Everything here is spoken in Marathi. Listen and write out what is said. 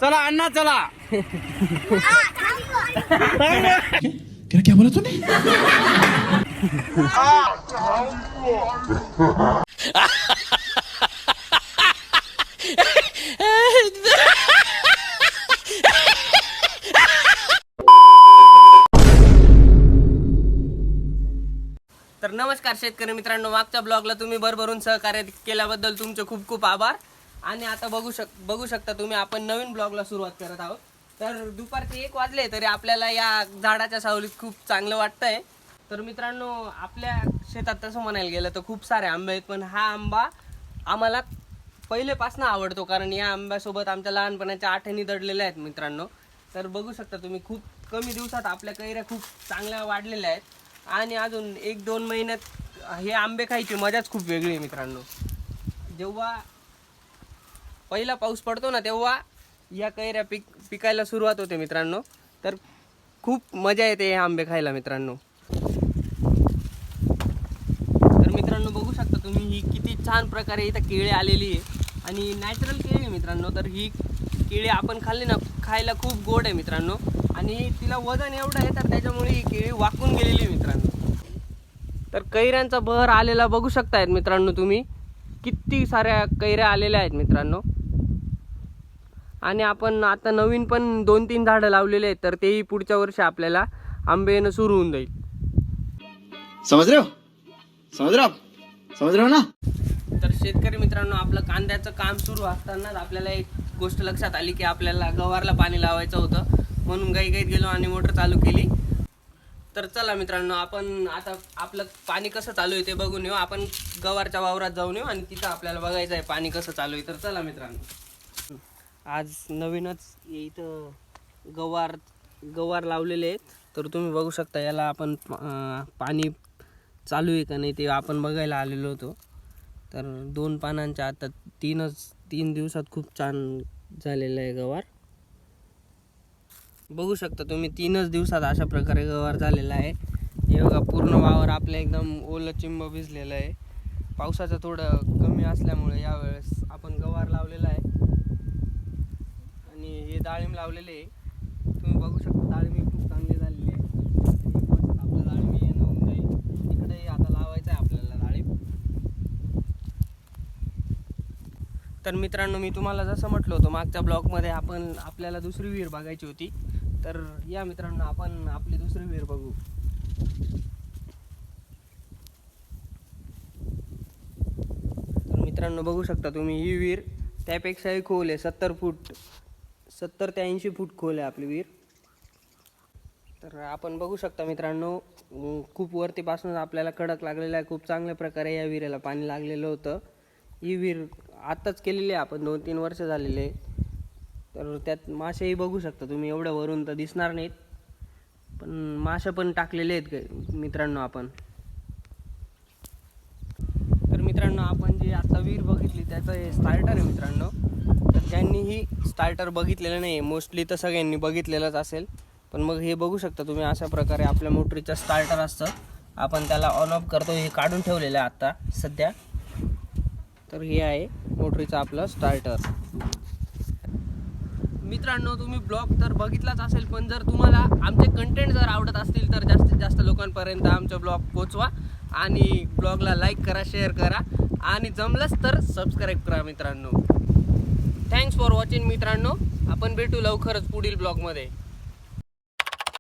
चला अण्णा चला. क्या बोला तूने? तर नमस्कार शेतकरी मित्रांनो, मागच्या ब्लॉगला तुम्ही भरभरून सहकार्य केल्याबद्दल तुमचे खूप खूप आभार. आणि आता बघू शकता तुम्ही, आपण नवीन ब्लॉगला सुरुवात करत आहोत. तर दुपारचे 1 वाजले तरी आपल्याला या झाडाच्या सावलीत खूप चांगलं वाटतंय. तर मित्रांनो, आपल्या शेतात तसं म्हणायला गेलं तर खूप सारे आंबे आहेत, पण हा आंबा आम्हाला पहिलेपासून आवडतो, कारण या आंब्यासोबत आमच्या लहानपणाच्या आठवणी दडलेल्या आहेत मित्रांनो. तर बघू शकता तुम्ही, खूप कमी दिवसात आपल्या कैऱ्या खूप चांगल्या वाढलेल्या आहेत. आणि अजून 1-2 महिन्यात हे आंबे खायची मजाच खूप वेगळी आहे मित्रांनो. जेव्हा पहिला पाऊस पडतो ना, तेव्हा या कैऱ्या पिकायला सुरुवात होते मित्रांनो. तर खूप मजा येते हे आंबे खायला मित्रांनो. तर मित्रांनो, बघू शकता तुम्ही, ही किती छान प्रकारे इथं केळी आलेली आहे आणि नॅचरल केळी आहे मित्रांनो. तर ही केळी आपण खाल्ली ना, खायला खूप गोड आहे मित्रांनो. आणि तिला वजन एवढं आहे, तर त्याच्यामुळे ही केळी वाकून गेलेली आहे मित्रांनो. तर कैऱ्यांचा बहर आलेला बघू शकतायत मित्रांनो तुम्ही, किती साऱ्या कैऱ्या आलेल्या आहेत मित्रांनो. आणि आपण आता नवीन पण 2-3 झाडं लावलेले आहेत, तर तेही पुढच्या वर्षी आपल्याला आंबे येणं सुरू होऊन जाईल. समझ रहे हो ना? तर शेतकरी मित्रांनो, आपलं कांद्याचं काम सुरू असतानाच आपल्याला एक गोष्ट लक्षात आली की आपल्याला गवारला पाणी लावायचं होतं, म्हणून गाईत गेलो आणि मोटर चालू केली. तर चला मित्रांनो, आपण आता आपलं पाणी कसं चालू आहे ते बघून येऊ. आपण गवारच्या वावरात जाऊन येऊ आणि तिथं आपल्याला बघायचं आहे पाणी कसं चालू आहे. तर चला मित्रांनो, आज नवीनच इथं गवार लावलेले आहेत. तर तुम्ही बघू शकता, याला आपण पाणी चालू आहे का नाही ते आपण बघायला आलेलो होतो. तर 2 पानांच्या आता 3 दिवसात खूप छान झालेलं आहे गवार. बघू शकता तुम्ही, 3च दिवसात अशा प्रकारे गवार झालेला आहे. हे बघा, पूर्ण वावर आपलं एकदम ओलं चिंब भिजलेलं आहे. पावसाचं थोडं कमी असल्यामुळे यावेळेस आपण गवार लावलेला आहे. आणि हे डाळिंब लावलेले आहे. तुम्ही बघू शकता, डाळिंब खूप चांगली झालेली आहे. आपलं डाळिंब येणं होऊन जाईल. इकडेही आता लावायचं आहे आपल्याला डाळिंब. तर मित्रांनो, मी तुम्हाला जसं म्हटलं होतं मागच्या ब्लॉगमध्ये, आपल्याला दुसरी विहीर बघायची होती. तर या मित्रांनो, आपण आपली दुसरी विहीर बघू. तर मित्रांनो, बघू शकता तुम्ही, ही विहीर त्यापेक्षाही खोल आहे. 70 ते 80 फूट खोल आहे आपली विहीर. तर आपण बघू शकता मित्रांनो, खूप वरतीपासून आपल्याला खडक लागलेला आहे. खूप चांगल्या प्रकारे या विहिरीला पाणी लागलेलं होतं. ही विहीर आत्ताच केलेली आहे आपण, 2-3 वर्ष झालेले आहे. तर त्यात मासेही बघू शकता तुम्ही, एवढ्या वरून तर दिसणार नाहीत, पण मासे पण टाकलेले आहेत मित्रांनो आपण. तर मित्रांनो, आपण जे आता विहीर बघितली त्याचं हे स्टार्टर आहे मित्रांनो. तर ज्यांनीही स्टार्टर बघितलेलं नाही, मोस्टली तर सगळ्यांनी बघितलेलंच असेल, पण मग हे बघू शकता तुम्ही, अशा प्रकारे आपल्या मोटरीचं स्टार्टर असतं. आपण त्याला ऑन ऑफ करतो. हे काढून ठेवलेलं आहे आता सध्या. तर हे आहे मोटरीचं आपलं स्टार्टर. मित्रांनो, तुम्ही ब्लॉग तर बघितलाच असेल, पण जर तुम्हाला आमचे कंटेंट जर आवडत असतील तर जास्तीत जास्त लोकांपर्यंत आमचा ब्लॉग पोचवा आणि ब्लॉगला लाईक करा, शेअर करा आणि जमलंच तर सबस्क्राईब करा मित्रांनो. थँक्स फॉर वॉचिंग मित्रांनो. आपण भेटू लवकरच पुढील ब्लॉगमध्ये.